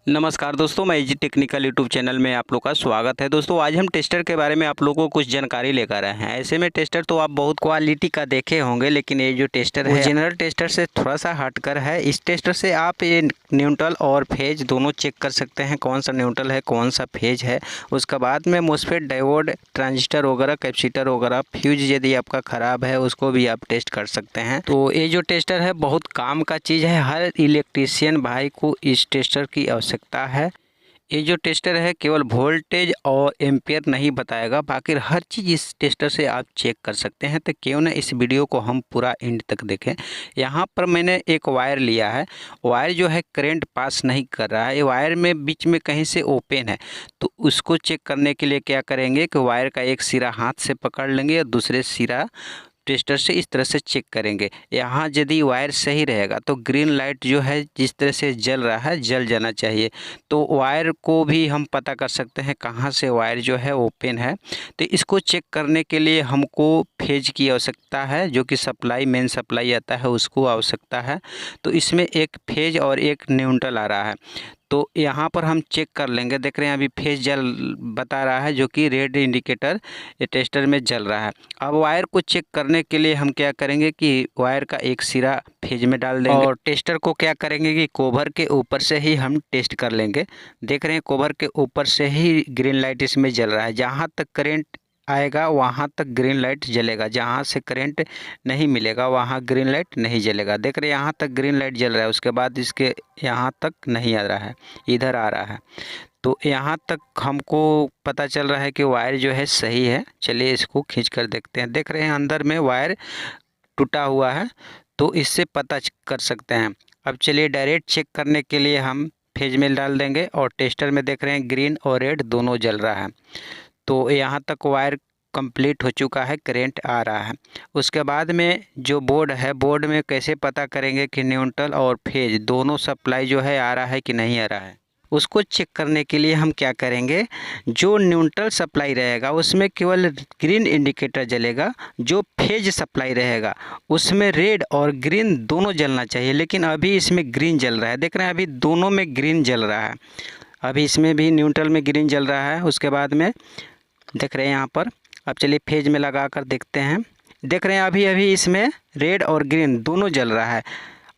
नमस्कार दोस्तों, मैं एजी टेक्निकल यूट्यूब चैनल में आप लोग का स्वागत है। दोस्तों आज हम टेस्टर के बारे में आप लोगों को कुछ जानकारी लेकर आए हैं। ऐसे में टेस्टर तो आप बहुत क्वालिटी का देखे होंगे, लेकिन ये जो टेस्टर है वो जनरल टेस्टर से थोड़ा सा हटकर है। इस टेस्टर से आप ये न्यूट्रल और फेज दोनों चेक कर सकते हैं, कौन सा न्यूट्रल है कौन सा फेज है। उसके बाद में मोस्फेट, डायोड, ट्रांजिस्टर वगैरह, कैपेसिटर वगैरह, फ्यूज यदि आपका ख़राब है उसको भी आप टेस्ट कर सकते हैं। तो ये जो टेस्टर है बहुत काम का चीज़ है, हर इलेक्ट्रीशियन भाई को इस टेस्टर की आवश्यकता है। ये जो टेस्टर है केवल वोल्टेज और एम्पियर नहीं बताएगा, बाकी हर चीज़ इस टेस्टर से आप चेक कर सकते हैं। तो क्यों ना इस वीडियो को हम पूरा एंड तक देखें। यहाँ पर मैंने एक वायर लिया है, वायर जो है करंट पास नहीं कर रहा है, ये वायर में बीच में कहीं से ओपन है। तो उसको चेक करने के लिए क्या करेंगे कि वायर का एक सिरा हाथ से पकड़ लेंगे और दूसरे सिरा टेस्टर से इस तरह से चेक करेंगे। यहाँ यदि वायर सही रहेगा तो ग्रीन लाइट जो है जिस तरह से जल रहा है जल जाना चाहिए। तो वायर को भी हम पता कर सकते हैं कहाँ से वायर जो है ओपन है। तो इसको चेक करने के लिए हमको फेज की आवश्यकता है, जो कि सप्लाई, मेन सप्लाई आता है उसको आवश्यकता है। तो इसमें एक फेज और एक न्यूट्रल आ रहा है। तो यहाँ पर हम चेक कर लेंगे। देख रहे हैं अभी फेज जल बता रहा है, जो कि रेड इंडिकेटर ये टेस्टर में जल रहा है। अब वायर को चेक करने के लिए हम क्या करेंगे कि वायर का एक सिरा फेज में डाल देंगे और टेस्टर को क्या करेंगे कि कवर के ऊपर से ही हम टेस्ट कर लेंगे। देख रहे हैं कवर के ऊपर से ही ग्रीन लाइट इसमें जल रहा है। जहाँ तक करंट आएगा वहाँ तक ग्रीन लाइट जलेगा, जहाँ से करंट नहीं मिलेगा वहाँ ग्रीन लाइट नहीं जलेगा। देख रहे हैं यहाँ तक ग्रीन लाइट जल रहा है, उसके बाद इसके यहाँ तक नहीं आ रहा है, इधर आ रहा है। तो यहाँ तक हमको पता चल रहा है कि वायर जो है सही है। चलिए इसको खींच कर देखते हैं। देख रहे हैं अंदर में वायर टूटा हुआ है, तो इससे पता कर सकते हैं। अब चलिए डायरेक्ट चेक करने के लिए हम फेज में डाल देंगे और टेस्टर में देख रहे हैं ग्रीन और रेड दोनों जल रहा है। तो यहाँ तक वायर कंप्लीट हो चुका है, करंट आ रहा है। उसके बाद में जो बोर्ड है, बोर्ड में कैसे पता करेंगे कि न्यूट्रल और फेज दोनों सप्लाई जो है आ रहा है कि नहीं आ रहा है। उसको चेक करने के लिए हम क्या करेंगे, जो न्यूट्रल सप्लाई रहेगा उसमें केवल ग्रीन इंडिकेटर जलेगा, जो फेज सप्लाई रहेगा उसमें रेड और ग्रीन दोनों जलना चाहिए। लेकिन अभी इसमें ग्रीन जल रहा है, देख रहे हैं अभी दोनों में ग्रीन जल रहा है। अभी इसमें भी न्यूट्रल में ग्रीन जल रहा है, उसके बाद में देख रहे हैं यहाँ पर। अब चलिए फेज में लगा कर देखते हैं। देख रहे हैं अभी अभी इसमें रेड और ग्रीन दोनों जल रहा है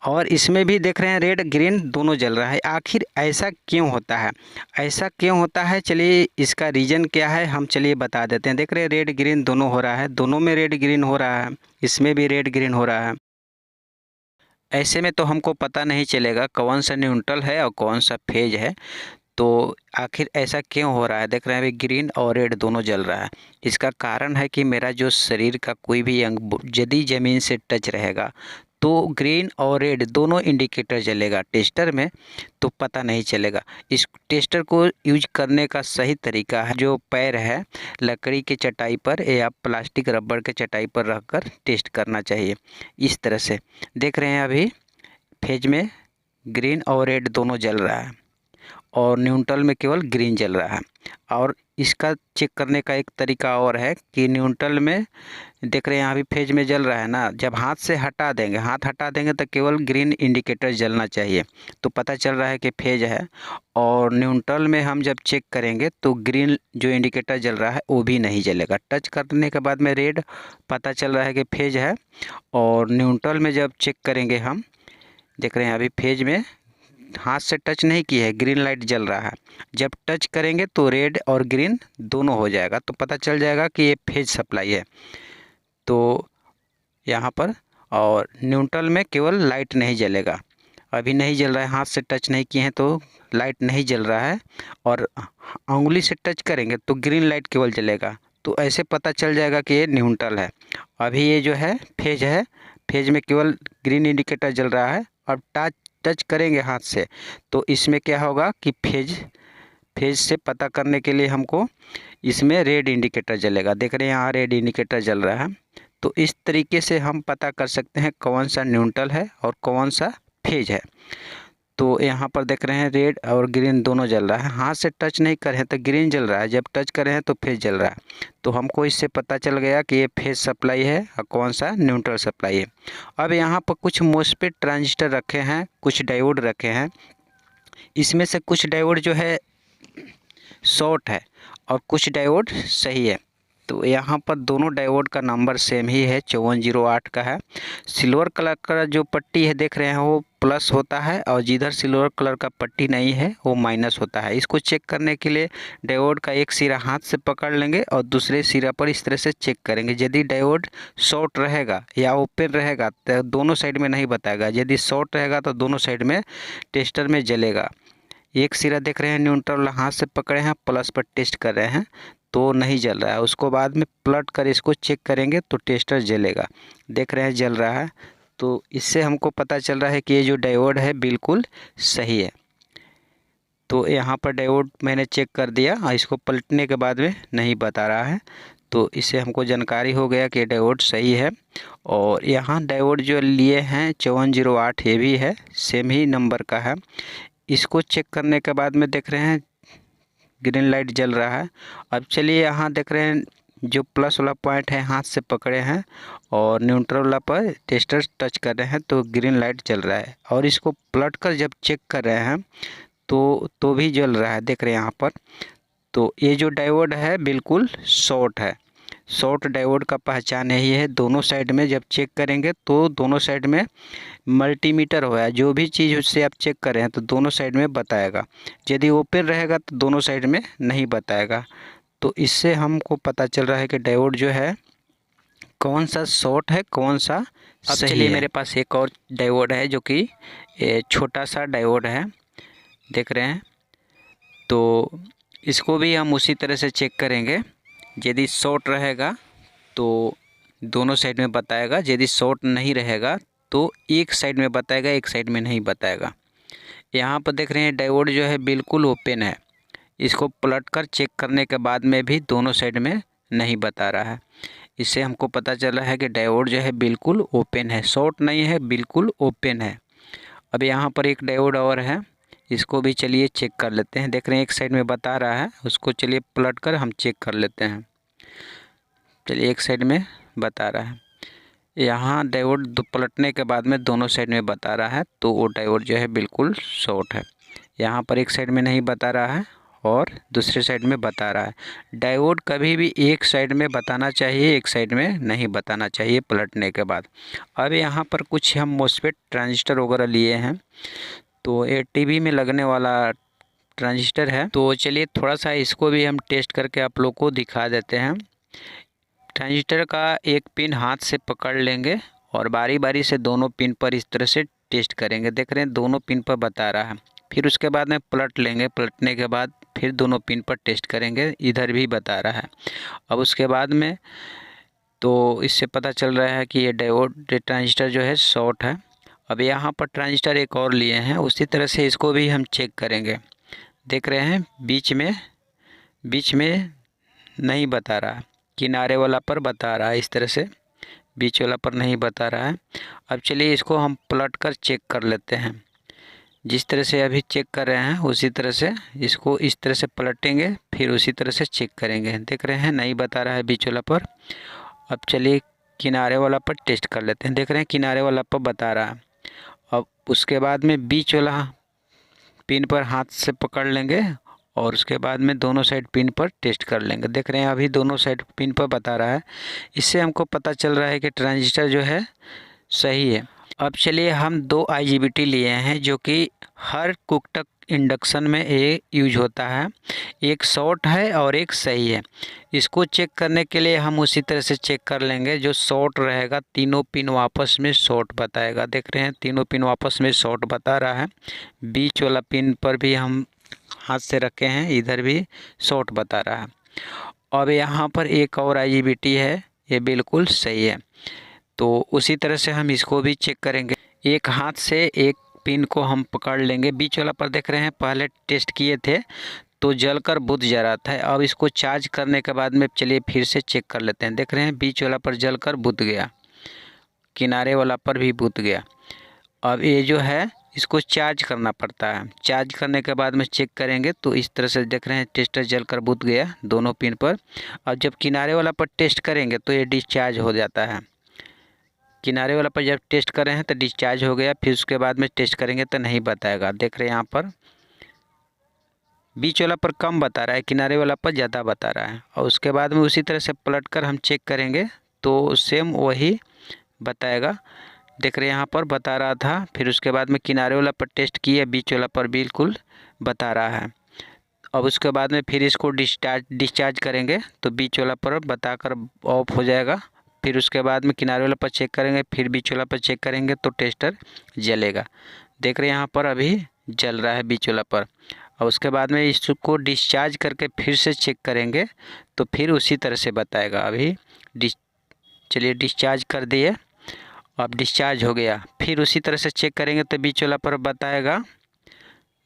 और इसमें भी देख रहे हैं रेड ग्रीन दोनों जल रहा है। आखिर ऐसा क्यों होता है, ऐसा क्यों होता है, चलिए इसका रीज़न क्या है हम चलिए बता देते हैं। देख रहे हैं रेड ग्रीन दोनों हो रहा है, दोनों में रेड ग्रीन हो रहा है, इसमें भी रेड ग्रीन हो रहा है। ऐसे में तो हमको पता नहीं चलेगा कौन सा न्यूट्रल है और कौन सा फेज है। तो आखिर ऐसा क्यों हो रहा है। देख रहे हैं अभी ग्रीन और रेड दोनों जल रहा है। इसका कारण है कि मेरा जो शरीर का कोई भी अंग यदि ज़मीन से टच रहेगा तो ग्रीन और रेड दोनों इंडिकेटर जलेगा टेस्टर में, तो पता नहीं चलेगा। इस टेस्टर को यूज करने का सही तरीका है, जो पैर है लकड़ी के चटाई पर या प्लास्टिक रबड़ के चटाई पर रखकर टेस्ट करना चाहिए। इस तरह से देख रहे हैं अभी फेज में ग्रीन और रेड दोनों जल रहा है और न्यूट्रल में केवल ग्रीन जल रहा है। और इसका चेक करने का एक तरीका और है कि न्यूट्रल में देख रहे हैं यहाँ भी फेज में जल रहा है ना, जब हाथ से हटा देंगे, हाथ हटा देंगे तो केवल ग्रीन इंडिकेटर जलना चाहिए, तो पता चल रहा है कि फेज है। और न्यूट्रल में हम जब चेक करेंगे तो ग्रीन जो इंडिकेटर जल रहा है वो भी नहीं जलेगा। टच करने के बाद में रेड पता चल रहा है कि फेज है, और न्यूट्रल में जब चेक करेंगे हम देख रहे हैं अभी फेज में हाथ से टच नहीं किया है, ग्रीन लाइट जल रहा है। जब टच करेंगे तो रेड और ग्रीन दोनों हो जाएगा, तो पता चल जाएगा कि ये फेज सप्लाई है। तो यहाँ पर और न्यूट्रल में केवल लाइट नहीं जलेगा, अभी नहीं जल रहा है, हाथ से टच नहीं किए हैं तो लाइट नहीं जल रहा है, और उंगली से टच करेंगे तो ग्रीन लाइट केवल जलेगा। तो ऐसे पता चल जाएगा कि ये न्यूट्रल है। अभी ये जो है फेज है, फेज में केवल ग्रीन इंडिकेटर जल रहा है। अब टच करेंगे हाथ से तो इसमें क्या होगा कि फेज से पता करने के लिए हमको इसमें रेड इंडिकेटर जलेगा। देख रहे हैं यहाँ रेड इंडिकेटर जल रहा है। तो इस तरीके से हम पता कर सकते हैं कौन सा न्यूट्रल है और कौन सा फेज है। तो यहाँ पर देख रहे हैं रेड और ग्रीन दोनों जल रहा है, हाथ से टच नहीं करे हैं तो ग्रीन जल रहा है, जब टच करें हैं तो फेज जल रहा है। तो हमको इससे पता चल गया कि ये फेज सप्लाई है और कौन सा न्यूट्रल सप्लाई है। अब यहाँ पर कुछ मोस्फेट ट्रांजिस्टर रखे हैं, कुछ डायोड रखे हैं। इसमें से कुछ डायोड जो है शॉर्ट है और कुछ डायोड सही है। तो यहाँ पर दोनों डायोड का नंबर सेम ही है, 5408 का है। सिल्वर कलर का जो पट्टी है देख रहे हैं वो प्लस होता है, और जिधर सिल्वर कलर का पट्टी नहीं है वो माइनस होता है। इसको चेक करने के लिए डायोड का एक सिरा हाथ से पकड़ लेंगे और दूसरे सिरा पर इस तरह से चेक करेंगे। यदि डायोड शॉर्ट रहेगा या ओपन रहेगा तो दोनों साइड में नहीं बताएगा, यदि शॉर्ट रहेगा तो दोनों साइड में टेस्टर में जलेगा। एक सिरा देख रहे हैं न्यूट्रल हाथ से पकड़े हैं, प्लस पर टेस्ट कर रहे हैं तो नहीं जल रहा है। उसको बाद में पलट कर इसको चेक करेंगे तो टेस्टर जलेगा। देख रहे हैं जल रहा है, तो इससे हमको पता चल रहा है कि ये जो डायोड है बिल्कुल सही है। तो यहाँ पर डायोड मैंने चेक कर दिया और इसको पलटने के बाद में नहीं बता रहा है, तो इससे हमको जानकारी हो गया कि डायोड सही है। और यहाँ डायोड जो लिए हैं 5408 ये भी है, सेम ही नंबर का है। इसको चेक करने के बाद में देख रहे हैं ग्रीन लाइट जल रहा है। अब चलिए यहाँ देख रहे हैं जो प्लस वाला पॉइंट है हाथ से पकड़े हैं और न्यूट्रल वाला पर टेस्टर टच कर रहे हैं तो ग्रीन लाइट जल रहा है। और इसको पलट कर जब चेक कर रहे हैं तो भी जल रहा है, देख रहे हैं यहाँ पर। तो ये जो डायोड है बिल्कुल शॉर्ट है। शॉर्ट डायोड का पहचान यही है, दोनों साइड में जब चेक करेंगे तो दोनों साइड में मल्टीमीटर होगा, जो भी चीज़ उससे आप चेक कर रहे हैं तो दोनों साइड में बताएगा। यदि ओपन रहेगा तो दोनों साइड में नहीं बताएगा। तो इससे हमको पता चल रहा है कि डायोड जो है कौन सा शॉर्ट है कौन सा सही है। चलिए मेरे पास एक और डायोड है जो कि छोटा सा डायोड है, देख रहे हैं। तो इसको भी हम उसी तरह से चेक करेंगे। यदि शॉर्ट रहेगा तो दोनों साइड में बताएगा, यदि शॉर्ट नहीं रहेगा तो एक साइड में बताएगा, एक साइड में नहीं बताएगा। यहाँ पर देख रहे हैं डायोड जो है बिल्कुल ओपन है। इसको पलटकर चेक करने के बाद में भी दोनों साइड में नहीं बता रहा है। इससे हमको पता चला है कि डायोड जो है बिल्कुल ओपन है, शॉर्ट नहीं है, बिल्कुल ओपन है। अब यहाँ पर एक डायोड और है, इसको भी चलिए चेक कर लेते हैं। देख रहे हैं एक साइड में बता रहा है, उसको चलिए पलट कर हम चेक कर लेते हैं। चलिए एक साइड में बता रहा है, यहाँ डायोड पलटने के बाद में दोनों साइड में बता रहा है तो वो डायोड जो है बिल्कुल शॉर्ट है। यहाँ पर एक साइड में नहीं बता रहा है और दूसरे साइड में बता रहा है। डायोड कभी भी एक साइड में बताना चाहिए, एक साइड में नहीं बताना चाहिए पलटने के बाद। अब यहाँ पर कुछ हम मॉसफेट ट्रांजिस्टर वगैरह लिए हैं, तो ये टीवी में लगने वाला ट्रांजिस्टर है। तो चलिए थोड़ा सा इसको भी हम टेस्ट करके आप लोग को दिखा देते हैं। ट्रांजिस्टर का एक पिन हाथ से पकड़ लेंगे और बारी बारी से दोनों पिन पर इस तरह से टेस्ट करेंगे। देख रहे हैं दोनों पिन पर बता रहा है। फिर उसके बाद में पलट लेंगे, पलटने के बाद फिर दोनों पिन पर टेस्ट करेंगे, इधर भी बता रहा है। अब उसके बाद में तो इससे पता चल रहा है कि ये डायोड ट्रांजिस्टर जो है शॉर्ट है। अब यहाँ पर ट्रांजिस्टर एक और लिए हैं, उसी तरह से इसको भी हम चेक करेंगे। देख रहे हैं बीच में नहीं बता रहा, किनारे वाला पर बता रहा है, इस तरह से बीच वाला पर नहीं बता रहा है। अब चलिए इसको हम पलट कर चेक कर लेते हैं। जिस तरह से अभी चेक कर रहे हैं उसी तरह से इसको इस तरह से पलटेंगे, फिर उसी तरह से चेक करेंगे। देख रहे हैं नहीं बता रहा है बीच वाला पर। अब चलिए किनारे वाला पर टेस्ट कर लेते हैं। देख रहे हैं किनारे वाला पर बता रहा है। अब उसके बाद में बीच वाला पिन पर हाथ से पकड़ लेंगे और उसके बाद में दोनों साइड पिन पर टेस्ट कर लेंगे। देख रहे हैं अभी दोनों साइड पिन पर बता रहा है। इससे हमको पता चल रहा है कि ट्रांजिस्टर जो है सही है। अब चलिए हम दो IGBT लिए हैं जो कि हर कुकटक इंडक्शन में ये यूज होता है। एक शॉर्ट है और एक सही है। इसको चेक करने के लिए हम उसी तरह से चेक कर लेंगे। जो शॉर्ट रहेगा तीनों पिन वापस में शॉर्ट बताएगा। देख रहे हैं तीनों पिन वापस में शॉर्ट बता रहा है। बीच वाला पिन पर भी हम हाथ से रखे हैं, इधर भी शॉर्ट बता रहा है। अब यहाँ पर एक और IGBT है, ये बिल्कुल सही है। तो उसी तरह से हम इसको भी चेक करेंगे। एक हाथ से एक पिन को हम पकड़ लेंगे। बीच वाला पर देख रहे हैं पहले टेस्ट किए थे तो जलकर बुझ जा रहा था। अब इसको चार्ज करने के बाद में चलिए फिर से चेक कर लेते हैं। देख रहे हैं बीच वाला पर जलकर बुझ गया, किनारे वाला पर भी बुझ गया। अब ये जो है इसको चार्ज करना पड़ता है। चार्ज करने के बाद में चेक करेंगे तो इस तरह से देख रहे हैं टेस्टर जलकर बुझ गया दोनों पिन पर। अब जब किनारे वाला पर टेस्ट करेंगे तो ये डिस्चार्ज हो जाता है। किनारे वाला पर जब टेस्ट कर रहे हैं तो डिस्चार्ज हो गया, फिर उसके बाद में टेस्ट करेंगे तो नहीं बताएगा। देख रहे हैं यहाँ पर बीच वाला पर कम बता रहा है, किनारे वाला पर ज़्यादा बता रहा है। और उसके बाद में उसी तरह से पलट कर हम चेक करेंगे तो सेम वही बताएगा। देख रहे हैं यहाँ पर बता रहा था, फिर उसके बाद में किनारे वाला पर टेस्ट किया, बीच वाला पर बिल्कुल बता रहा है। अब उसके बाद में फिर इसको डिस्चार्ज करेंगे तो बीच वाला पर बताकर ऑफ हो जाएगा। फिर उसके बाद में किनारे वाला पर चेक करेंगे, फिर बीच वाला पर चेक करेंगे तो टेस्टर जलेगा। देख रहे हैं यहाँ पर अभी जल रहा है बीच वाला पर। और उसके बाद में इसको डिस्चार्ज करके फिर से चेक करेंगे तो फिर उसी तरह से बताएगा। अभी चलिए डिस्चार्ज कर दिए, अब डिस्चार्ज हो गया, फिर उसी तरह से चेक करेंगे तो बीच वाला पर बताएगा,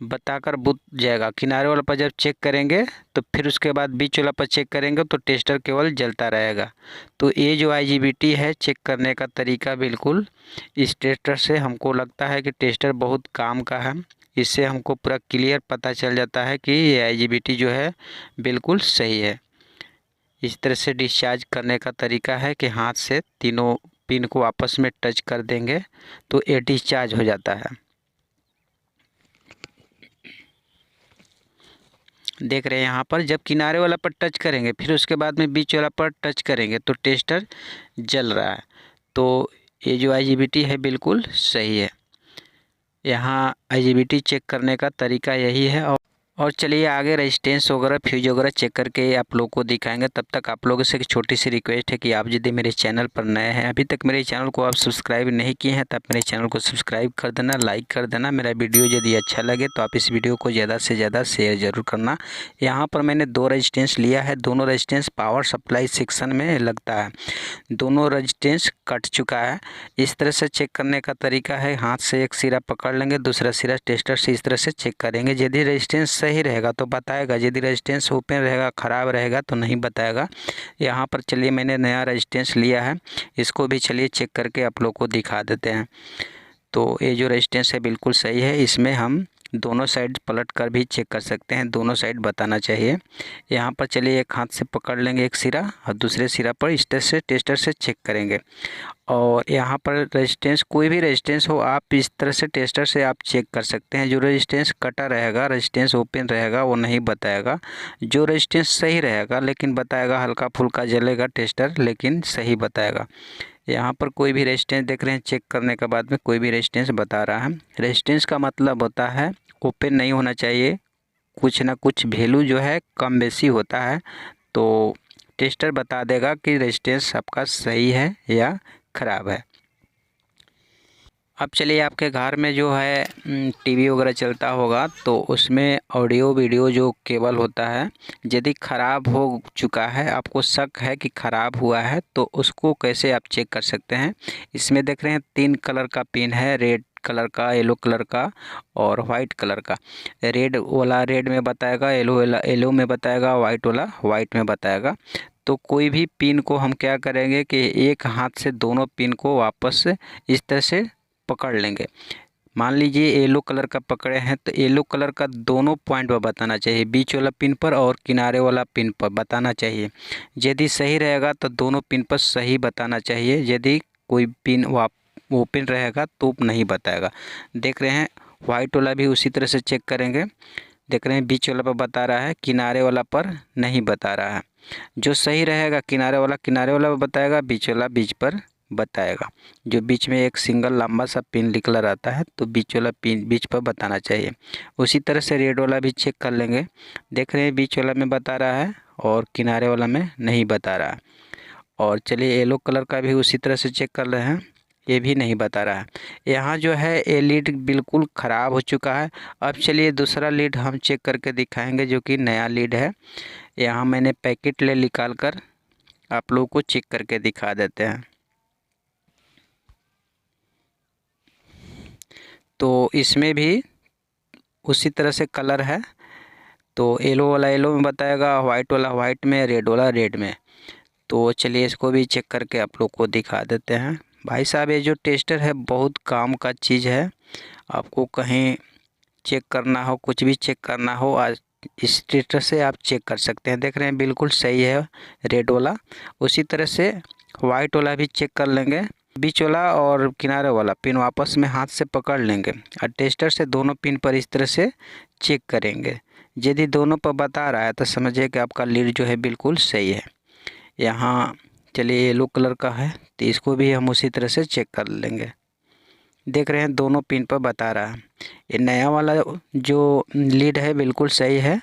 बताकर बुझ जाएगा। किनारे वाला पर जब चेक करेंगे तो फिर उसके बाद बीच वाला पर चेक करेंगे तो टेस्टर केवल जलता रहेगा। तो ये जो IGBT है चेक करने का तरीका बिल्कुल इस टेस्टर से हमको लगता है कि टेस्टर बहुत काम का है। इससे हमको पूरा क्लियर पता चल जाता है कि ये IGBT जो है बिल्कुल सही है। इस तरह से डिस्चार्ज करने का तरीका है कि हाथ से तीनों पिन को आपस में टच कर देंगे तो ये डिस्चार्ज हो जाता है। देख रहे हैं यहाँ पर जब किनारे वाला पर टच करेंगे फिर उसके बाद में बीच वाला पर टच करेंगे तो टेस्टर जल रहा है। तो ये जो IGBT है बिल्कुल सही है। यहाँ IGBT चेक करने का तरीका यही है। और चलिए आगे रेजिस्टेंस वगैरह फ्यूज वगैरह चेक करके आप लोग को दिखाएंगे। तब तक आप लोगों से एक छोटी सी रिक्वेस्ट है कि आप यदि मेरे चैनल पर नए हैं, अभी तक मेरे चैनल को आप सब्सक्राइब नहीं किए हैं, तब मेरे चैनल को सब्सक्राइब कर देना, लाइक कर देना। मेरा वीडियो यदि अच्छा लगे तो आप इस वीडियो को ज़्यादा से ज़्यादा शेयर ज़रूर करना। यहाँ पर मैंने 2 रेजिस्टेंस लिया है, दोनों रेजिस्टेंस पावर सप्लाई सेक्शन में लगता है, दोनों रेजिस्टेंस कट चुका है। इस तरह से चेक करने का तरीका है, हाथ से एक सिरा पकड़ लेंगे, दूसरा सिरा टेस्टर से इस तरह से चेक करेंगे। यदि रेजिस्टेंस सही रहेगा तो बताएगा, यदि रेजिस्टेंस ओपन रहेगा ख़राब रहेगा तो नहीं बताएगा। यहाँ पर चलिए मैंने नया रेजिस्टेंस लिया है, इसको भी चलिए चेक करके आप लोग को दिखा देते हैं। तो ये जो रेजिस्टेंस है बिल्कुल सही है, इसमें हम दोनों साइड पलट कर भी चेक कर सकते हैं, दोनों साइड बताना चाहिए। यहाँ पर चलिए एक हाथ से पकड़ लेंगे एक सिरा और दूसरे सिरा पर इस तरह से टेस्टर से चेक करेंगे। और यहाँ पर रेजिस्टेंस कोई भी रेजिस्टेंस हो आप इस तरह से टेस्टर से आप चेक कर सकते हैं। जो रेजिस्टेंस कटा रहेगा, रेजिस्टेंस ओपन रहेगा वो नहीं बताएगा, जो रेजिस्टेंस सही रहेगा लेकिन बताएगा, हल्का फुल्का जलेगा टेस्टर लेकिन सही बताएगा। यहाँ पर कोई भी रेजिस्टेंस देख रहे हैं, चेक करने के बाद में कोई भी रेजिस्टेंस बता रहा है। रेजिस्टेंस का मतलब होता है ओपन नहीं होना चाहिए, कुछ ना कुछ वैल्यू जो है कम बेसी होता है, तो टेस्टर बता देगा कि रेजिस्टेंस आपका सही है या ख़राब है। अब चलिए आपके घर में जो है टीवी वगैरह चलता होगा तो उसमें ऑडियो वीडियो जो केबल होता है यदि ख़राब हो चुका है, आपको शक है कि ख़राब हुआ है, तो उसको कैसे आप चेक कर सकते हैं। इसमें देख रहे हैं 3 कलर का पिन है, रेड कलर का, येलो कलर का और वाइट कलर का। रेड वाला रेड में बताएगा, येलो वाला येलो में बताएगा, वाइट वाला वाइट में बताएगा। तो कोई भी पिन को हम क्या करेंगे कि एक हाथ से दोनों पिन को वापस इस तरह से पकड़ लेंगे। मान लीजिए येलो कलर का पकड़े हैं तो येलो कलर का दोनों पॉइंट पर बताना चाहिए, बीच वाला पिन पर और किनारे वाला पिन पर बताना चाहिए। यदि सही रहेगा तो दोनों पिन पर सही बताना चाहिए, यदि कोई पिन ओपन रहेगा तो नहीं बताएगा। देख रहे हैं वाइट वाला भी उसी तरह से चेक करेंगे। देख रहे हैं बीच वाला पर बता रहा है, किनारे वाला पर नहीं बता रहा है। जो सही रहेगा किनारे वाला पर बताएगा, बीच वाला बीच पर बताएगा। जो बीच में एक सिंगल लंबा सा पिन निकला रहता है तो बीच वाला पिन बीच पर बताना चाहिए। उसी तरह से रेड वाला भी चेक कर लेंगे। देख रहे हैं बीच वाला में बता रहा है और किनारे वाला में नहीं बता रहा है। और चलिए येलो कलर का भी उसी तरह से चेक कर रहे हैं, ये भी नहीं बता रहा है। यहाँ जो है ये लीड बिल्कुल ख़राब हो चुका है। अब चलिए दूसरा लीड हम चेक करके दिखाएंगे जो कि नया लीड है। यहाँ मैंने पैकेट निकाल कर आप लोगों को चेक करके दिखा देते हैं। तो इसमें भी उसी तरह से कलर है, तो येलो वाला येलो में बताएगा, वाइट वाला वाइट में, रेड वाला रेड में। तो चलिए इसको भी चेक करके आप लोग को दिखा देते हैं। भाई साहब ये जो टेस्टर है बहुत काम का चीज़ है, आपको कहीं चेक करना हो, कुछ भी चेक करना हो, आज इस टेस्टर से आप चेक कर सकते हैं। देख रहे हैं बिल्कुल सही है रेड वाला। उसी तरह से वाइट वाला भी चेक कर लेंगे, बीच वाला और किनारे वाला पिन आपस में हाथ से पकड़ लेंगे और टेस्टर से दोनों पिन पर इस तरह से चेक करेंगे। यदि दोनों पर बता रहा है तो समझिए कि आपका लीड जो है बिल्कुल सही है। यहाँ चलिए येलो कलर का है तो इसको भी हम उसी तरह से चेक कर लेंगे। देख रहे हैं दोनों पिन पर बता रहा है। ये नया वाला जो लीड है बिल्कुल सही है।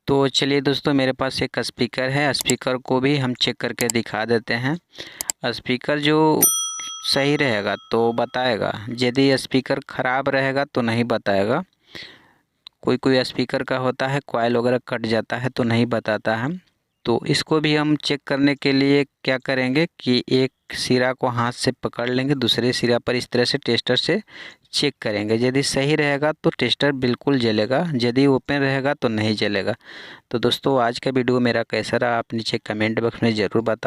तो चलिए दोस्तों, मेरे पास एक स्पीकर है, स्पीकर को भी हम चेक करके दिखा देते हैं। स्पीकर जो सही रहेगा तो बताएगा, यदि स्पीकर ख़राब रहेगा तो नहीं बताएगा। कोई कोई स्पीकर का होता है कॉइल वगैरह कट जाता है तो नहीं बताता है। तो इसको भी हम चेक करने के लिए क्या करेंगे कि एक सिरा को हाथ से पकड़ लेंगे, दूसरे सिरा पर इस तरह से टेस्टर से चेक करेंगे। यदि सही रहेगा तो टेस्टर बिल्कुल जलेगा, यदि ओपन रहेगा तो नहीं जलेगा। तो दोस्तों, आज का वीडियो मेरा कैसा रहा आप नीचे कमेंट बॉक्स में ज़रूर बताएं।